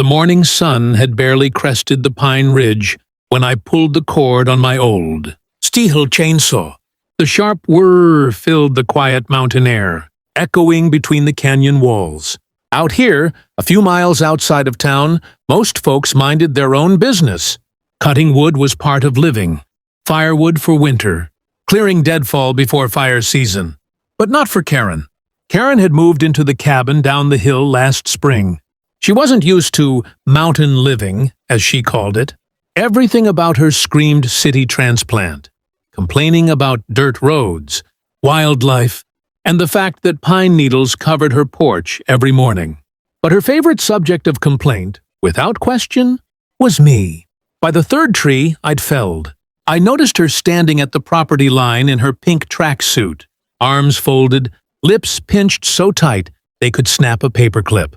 morning sun had barely crested the pine ridge when I pulled the cord on my old steel chainsaw. The sharp whir filled the quiet mountain air, echoing between the canyon walls. Out here, a few miles outside of town, most folks minded their own business. Cutting wood was part of living. Firewood for winter. Clearing deadfall before fire season. But not for Karen. Karen had moved into the cabin down the hill last spring. She wasn't used to mountain living, as she called it. Everything about her screamed city transplant. Complaining about dirt roads, wildlife, and the fact that pine needles covered her porch every morning. But her favorite subject of complaint, without question, was me. By the third tree I'd felled, I noticed her standing at the property line in her pink tracksuit, arms folded, lips pinched so tight they could snap a paperclip.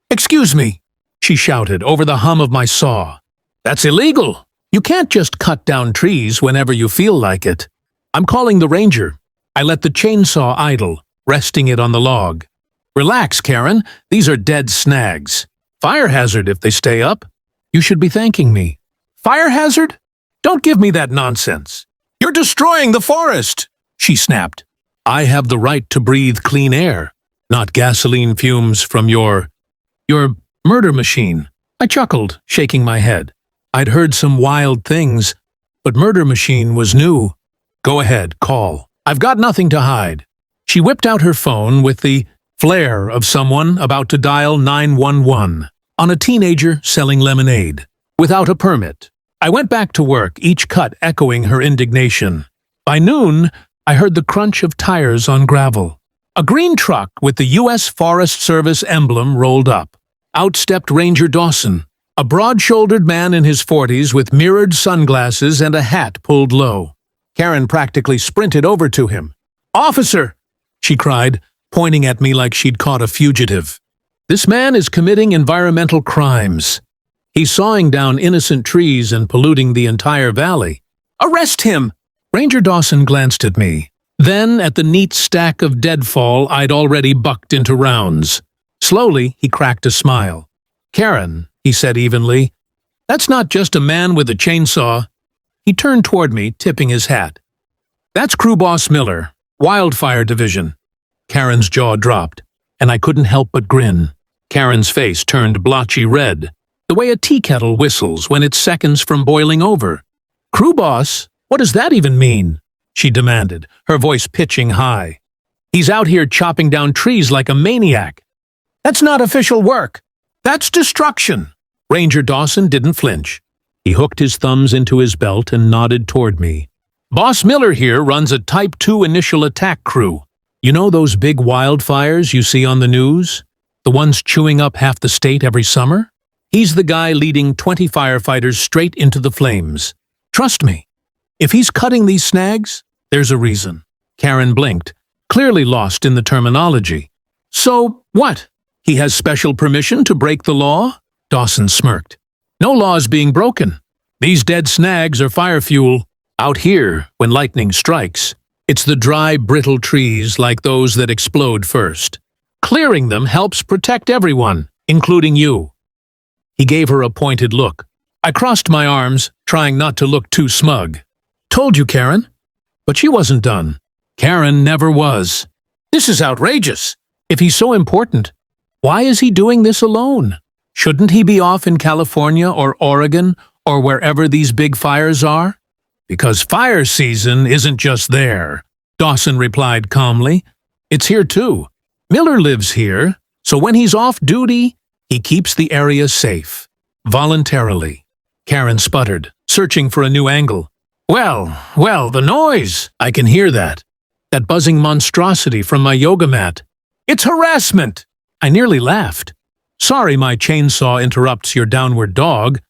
"Excuse me," she shouted over the hum of my saw. "That's illegal. You can't just cut down trees whenever you feel like it. I'm calling the ranger." I let the chainsaw idle, resting it on the log. "Relax, Karen. These are dead snags. Fire hazard if they stay up. You should be thanking me." "Fire hazard? Don't give me that nonsense. You're destroying the forest," she snapped. "I have the right to breathe clean air, not gasoline fumes from your murder machine." I chuckled, shaking my head. I'd heard some wild things, but murder machine was new. "Go ahead, call. I've got nothing to hide." She whipped out her phone with the flair of someone about to dial 911 on a teenager selling lemonade, without a permit. I went back to work, each cut echoing her indignation. By noon, I heard the crunch of tires on gravel. A green truck with the U.S. Forest Service emblem rolled up. Out stepped Ranger Dawson, a broad-shouldered man in his 40s with mirrored sunglasses and a hat pulled low. Karen practically sprinted over to him. "Officer!" she cried, pointing at me like she'd caught a fugitive. "This man is committing environmental crimes. He's sawing down innocent trees and polluting the entire valley. Arrest him!" Ranger Dawson glanced at me, then at the neat stack of deadfall I'd already bucked into rounds. Slowly, he cracked a smile. "Karen," he said evenly, "that's not just a man with a chainsaw." He turned toward me, tipping his hat. "That's Crew Boss Miller, Wildfire Division." Karen's jaw dropped, and I couldn't help but grin. Karen's face turned blotchy red, the way a tea kettle whistles when it's seconds from boiling over. "Crew Boss? What does that even mean?" she demanded, her voice pitching high. "He's out here chopping down trees like a maniac." "That's not official work. That's destruction." Ranger Dawson didn't flinch. He hooked his thumbs into his belt and nodded toward me. "Boss Miller here runs a Type 2 initial attack crew. You know those big wildfires you see on the news? The ones chewing up half the state every summer? He's the guy leading 20 firefighters straight into the flames. Trust me, if he's cutting these snags, there's a reason." Karen blinked, clearly lost in the terminology. "So, what? He has special permission to break the law?" Dawson smirked. "No law's being broken. These dead snags are fire fuel. Out here, when lightning strikes, it's the dry, brittle trees like those that explode first. Clearing them helps protect everyone, including you." He gave her a pointed look. I crossed my arms, trying not to look too smug. "Told you, Karen." But she wasn't done. Karen never was. "This is outrageous. If he's so important, why is he doing this alone? Shouldn't he be off in California or Oregon or wherever these big fires are?" "Because fire season isn't just there," Dawson replied calmly. "It's here too. Miller lives here, so when he's off duty, he keeps the area safe. Voluntarily." Karen sputtered, searching for a new angle. Well, the noise. I can hear that. That buzzing monstrosity from my yoga mat. It's harassment." I nearly laughed. "Sorry my chainsaw interrupts your downward dog.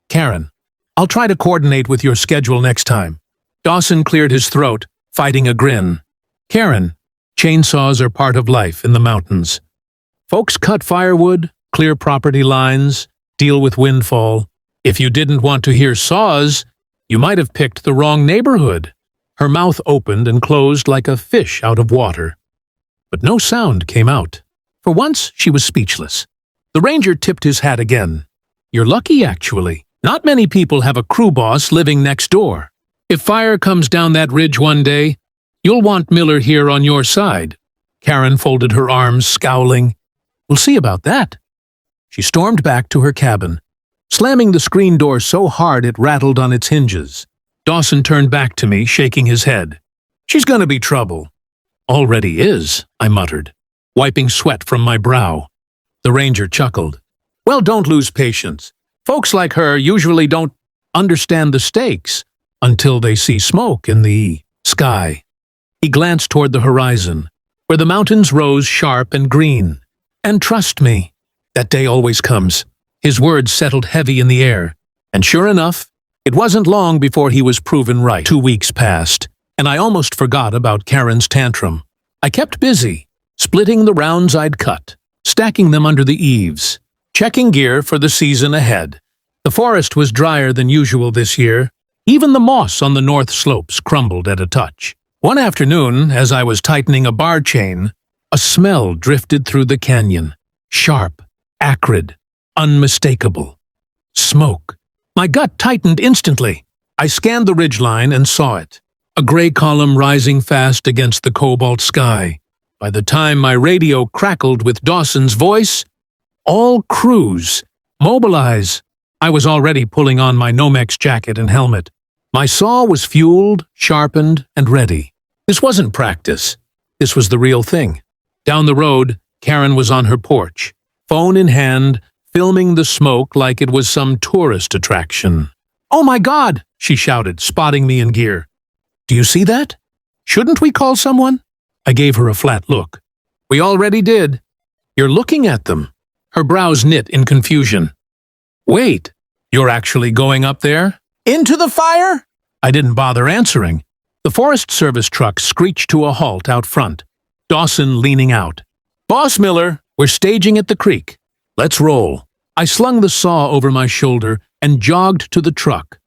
Karen, I'll try to coordinate with your schedule next time." Dawson cleared his throat, fighting a grin. "Karen, chainsaws are part of life in the mountains. Folks cut firewood, clear property lines, deal with windfall. If you didn't want to hear saws, you might have picked the wrong neighborhood." Her mouth opened and closed like a fish out of water. But no sound came out. For once, she was speechless. The ranger tipped his hat again. You're lucky, actually. Not many people have a crew boss living next door. If fire comes down that ridge one day, you'll want Miller here on your side." Karen folded her arms, scowling. "We'll see about that." She stormed back to her cabin, slamming the screen door so hard it rattled on its hinges. Dawson turned back to me, shaking his head. "She's gonna be trouble." "Already is," I muttered, wiping sweat from my brow. The ranger chuckled. "Well, don't lose patience. Folks like her usually don't understand the stakes until they see smoke in the sky." He glanced toward the horizon, where the mountains rose sharp and green. "And trust me, that day always comes." His words settled heavy in the air, and sure enough, it wasn't long before he was proven right. 2 weeks passed, and I almost forgot about Karen's tantrum. I kept busy, splitting the rounds I'd cut, stacking them under the eaves, checking gear for the season ahead. The forest was drier than usual this year. Even the moss on the north slopes crumbled at a touch. One afternoon, as I was tightening a bar chain, a smell drifted through the canyon. Sharp, acrid, unmistakable. Smoke. My gut tightened instantly. I scanned the ridgeline and saw it. A gray column rising fast against the cobalt sky. By the time my radio crackled with Dawson's voice, "All crews, mobilize!" I was already pulling on my Nomex jacket and helmet. My saw was fueled, sharpened, and ready. This wasn't practice. This was the real thing. Down the road, Karen was on her porch, phone in hand, filming the smoke like it was some tourist attraction. "Oh my God!" she shouted, spotting me in gear. "Do you see that? Shouldn't we call someone?" I gave her a flat look. "We already did." "You're looking at them." Her brows knit in confusion. "Wait, you're actually going up there? Into the fire?" I didn't bother answering. The Forest Service truck screeched to a halt out front, Dawson leaning out. "Boss Miller, we're staging at the creek. Let's roll." I slung the saw over my shoulder and jogged to the truck,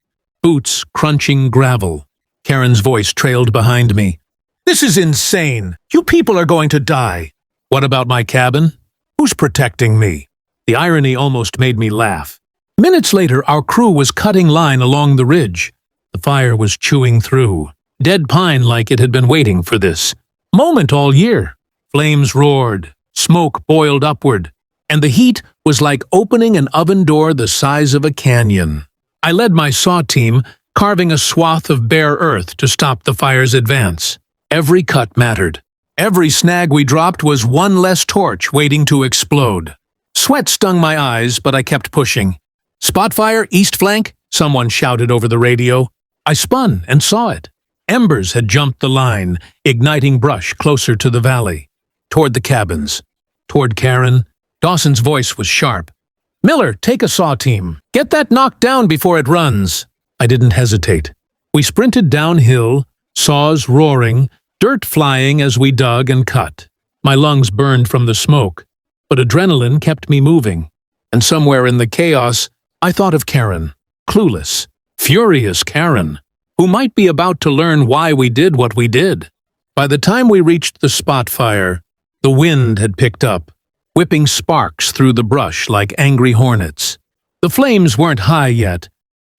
boots crunching gravel. Karen's voice trailed behind me. "This is insane. You people are going to die." "What about my cabin? Who's protecting me?" The irony almost made me laugh. Minutes later, our crew was cutting line along the ridge. The fire was chewing through, dead pine like it had been waiting for this moment all year. Flames roared, smoke boiled upward, and the heat was like opening an oven door the size of a canyon. I led my saw team, carving a swath of bare earth to stop the fire's advance. Every cut mattered. Every snag we dropped was one less torch waiting to explode. Sweat stung my eyes, but I kept pushing. "Spot fire, east flank," someone shouted over the radio. I spun and saw it. Embers had jumped the line, igniting brush closer to the valley. Toward the cabins. Toward Karen. Dawson's voice was sharp. "Miller, take a saw team. Get that knocked down before it runs." I didn't hesitate. We sprinted downhill, saws roaring, dirt flying as we dug and cut. My lungs burned from the smoke, but adrenaline kept me moving. And somewhere in the chaos, I thought of Karen, clueless, furious Karen, who might be about to learn why we did what we did. By the time we reached the spot fire, the wind had picked up, whipping sparks through the brush like angry hornets. The flames weren't high yet,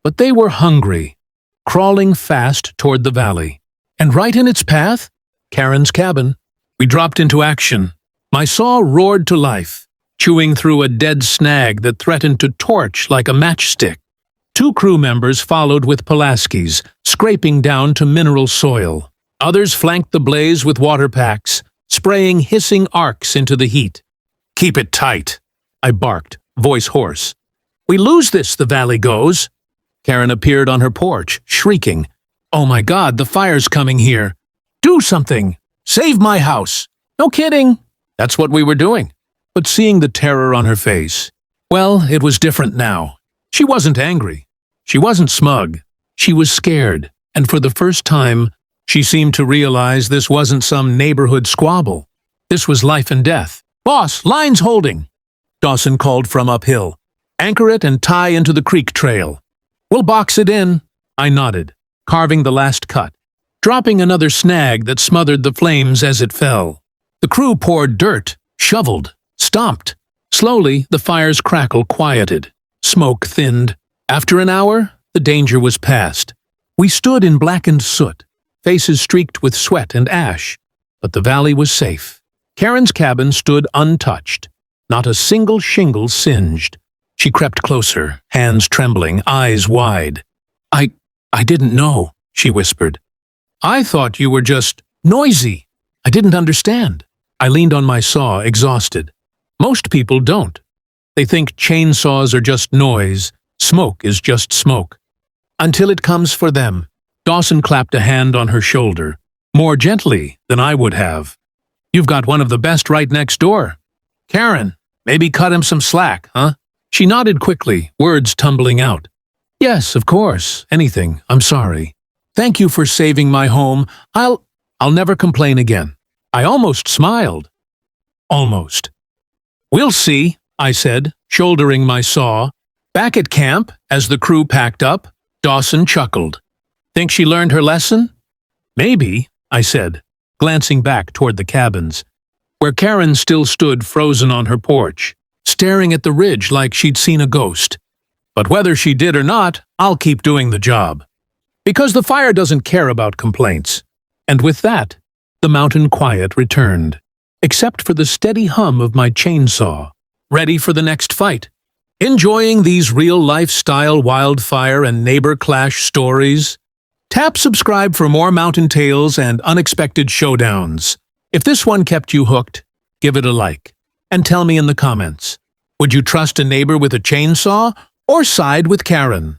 but they were hungry, crawling fast toward the valley. And right in its path, Karen's cabin. We dropped into action. My saw roared to life, chewing through a dead snag that threatened to torch like a matchstick. 2 crew members followed with Pulaskis, scraping down to mineral soil. Others flanked the blaze with water packs, spraying hissing arcs into the heat. "Keep it tight," I barked, voice hoarse. "We lose this, the valley goes." Karen appeared on her porch, shrieking. "Oh my God, the fire's coming here. Do something. Save my house." "No kidding." That's what we were doing. But seeing the terror on her face, well, it was different now. She wasn't angry. She wasn't smug. She was scared, and for the first time, she seemed to realize this wasn't some neighborhood squabble. This was life and death. "Boss, line's holding," Dawson called from uphill. "Anchor it and tie into the creek trail." "We'll box it in." I nodded, carving the last cut, dropping another snag that smothered the flames as it fell. The crew poured dirt, shoveled, stomped. Slowly, the fire's crackle quieted. Smoke thinned. After an hour, the danger was past. We stood in blackened soot, faces streaked with sweat and ash, but the valley was safe. Karen's cabin stood untouched, not a single shingle singed. She crept closer, hands trembling, eyes wide. I didn't know, she whispered. I thought you were just noisy. I didn't understand. I leaned on my saw, exhausted. Most people don't. They think chainsaws are just noise, smoke is just smoke. Until it comes for them. Dawson clapped a hand on her shoulder, more gently than I would have. You've got one of the best right next door. Karen, maybe cut him some slack, huh? She nodded quickly, words tumbling out. Yes, of course, anything, I'm sorry. Thank you for saving my home. I'll never complain again. I almost smiled. Almost. We'll see, I said, shouldering my saw. Back at camp, as the crew packed up, Dawson chuckled. Think she learned her lesson? Maybe, I said, glancing back toward the cabins, where Karen still stood frozen on her porch, staring at the ridge like she'd seen a ghost. But whether she did or not, I'll keep doing the job. Because the fire doesn't care about complaints. And with that, the mountain quiet returned, except for the steady hum of my chainsaw, ready for the next fight. Enjoying these real-lifestyle wildfire and neighbor clash stories? Tap subscribe for more mountain tales and unexpected showdowns. If this one kept you hooked, give it a like. And tell me in the comments, would you trust a neighbor with a chainsaw or side with Karen?